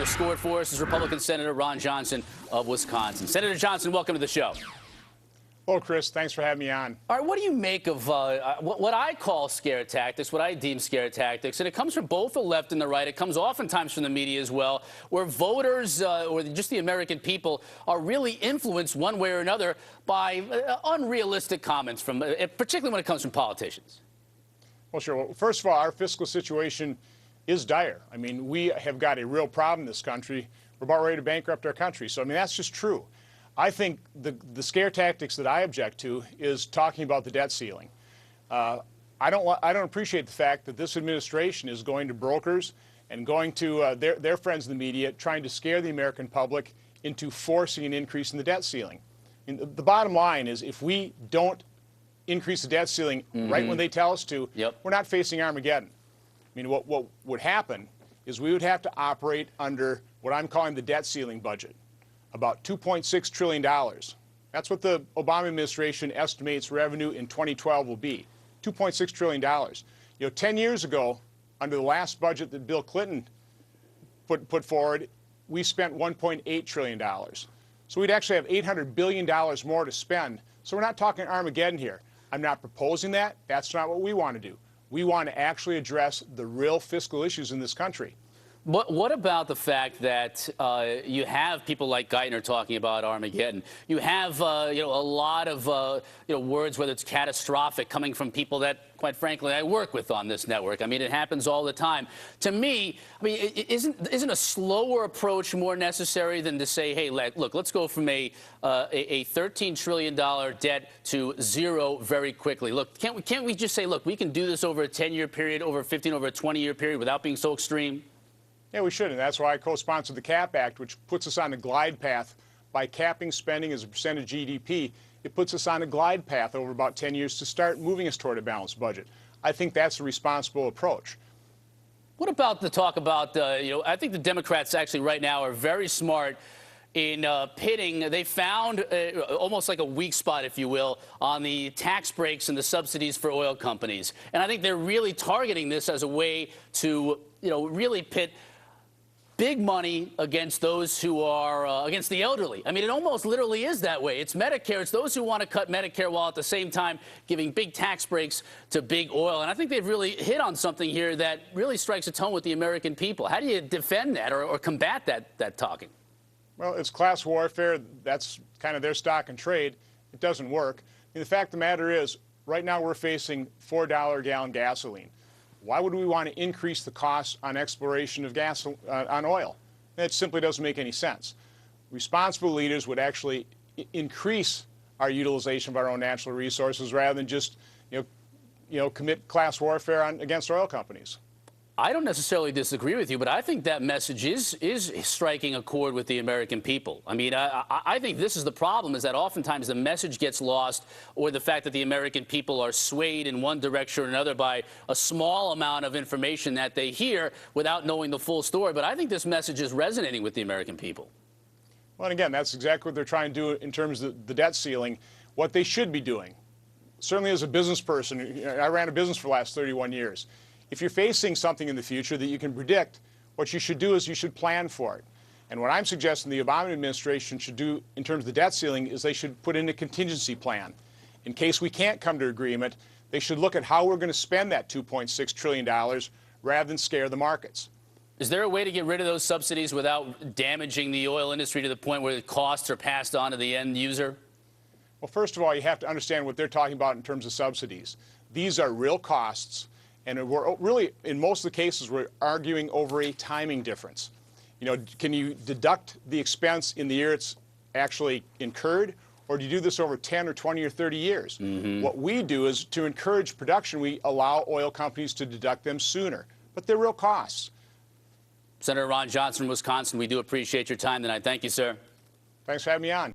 has scored for us is Republican Senator Ron Johnson of Wisconsin. Senator Johnson, welcome to the show. Hello, Chris. Thanks for having me on. All right, what do you make of what I call scare tactics, what I deem scare tactics? And it comes from both the left and the right. It comes oftentimes from the media as well, where voters or just the American people are really influenced one way or another by unrealistic comments, from, particularly when it comes from politicians. Well, sure. Well, first of all, our fiscal situation is dire. I mean, we have got a real problem in this country. We're about ready to bankrupt our country. So, I mean, that's just true. I think the scare tactics that I object to is talking about the debt ceiling. I don't appreciate the fact that this administration is going to brokers and going to their friends in the media, trying to scare the American public into forcing an increase in the debt ceiling. I mean, the bottom line is, if we don't increase the debt ceiling right when they tell us to, we're not facing Armageddon. I mean, what would happen is we would have to operate under what I'm calling the debt ceiling budget, about $2.6 trillion. That's what the Obama administration estimates revenue in 2012 will be, $2.6 trillion. You know, 10 years ago, under the last budget that Bill Clinton put forward, we spent $1.8 trillion. So we'd actually have $800 billion more to spend. So we're not talking Armageddon here. I'm not proposing that. That's not what we want to do. We want to actually address the real fiscal issues in this country. What about the fact that you have people like Geithner talking about Armageddon? You have a lot of words, whether it's catastrophic, coming from people that, quite frankly, I work with on this network. I mean, it happens all the time. To me, I mean, isn't a slower approach more necessary than to say, hey, look, let's go from a $13 trillion debt to zero very quickly? Look, can't we just say, look, we can do this over a 10-year period, over a 15, over a 20-year period without being so extreme? Yeah, we should, and that's why I co-sponsored the CAP Act, which puts us on a glide path. By capping spending as a percent of GDP, it puts us on a glide path over about 10 years to start moving us toward a balanced budget. I think that's a responsible approach. What about the talk about, I think the Democrats actually right now are very smart in pitting. They found almost like a weak spot, if you will, on the tax breaks and the subsidies for oil companies. And I think they're really targeting this as a way to, really pit big money against those who are against the elderly. I mean, it almost literally is that way. It's Medicare. It's those who want to cut Medicare while at the same time giving big tax breaks to big oil. And I think they've really hit on something here that really strikes a tone with the American people. How do you defend that or combat that talking? Well, it's class warfare. That's kind of their stock and trade. It doesn't work. I mean, the fact of the matter is, right now we're facing $4 a gallon gasoline. Why would we want to increase the cost on exploration of gas on oil? That simply doesn't make any sense. Responsible leaders would actually increase our utilization of our own natural resources rather than just, commit class warfare against oil companies. I don't necessarily disagree with you, but I think that message is striking a chord with the American people. I mean, I think this is the problem, is that oftentimes the message gets lost, or the fact that the American people are swayed in one direction or another by a small amount of information that they hear without knowing the full story. But I think this message is resonating with the American people. Well, and again, that's exactly what they're trying to do in terms of the debt ceiling, what they should be doing. Certainly as a business person, I ran a business for the last 31 years. If you're facing something in the future that you can predict, what you should do is you should plan for it. And what I'm suggesting the Obama administration should do in terms of the debt ceiling is they should put in a contingency plan. In case we can't come to agreement, they should look at how we're going to spend that $2.6 trillion rather than scare the markets. Is there a way to get rid of those subsidies without damaging the oil industry to the point where the costs are passed on to the end user? Well, first of all, you have to understand what they're talking about in terms of subsidies. These are real costs. And we're really, in most of the cases, we're arguing over a timing difference. Can you deduct the expense in the year it's actually incurred, or do you do this over 10 or 20 or 30 years? What we do is, to encourage production, we allow oil companies to deduct them sooner. But they're real costs. Senator Ron Johnson, Wisconsin, we do appreciate your time tonight. Thank you, sir. Thanks for having me on.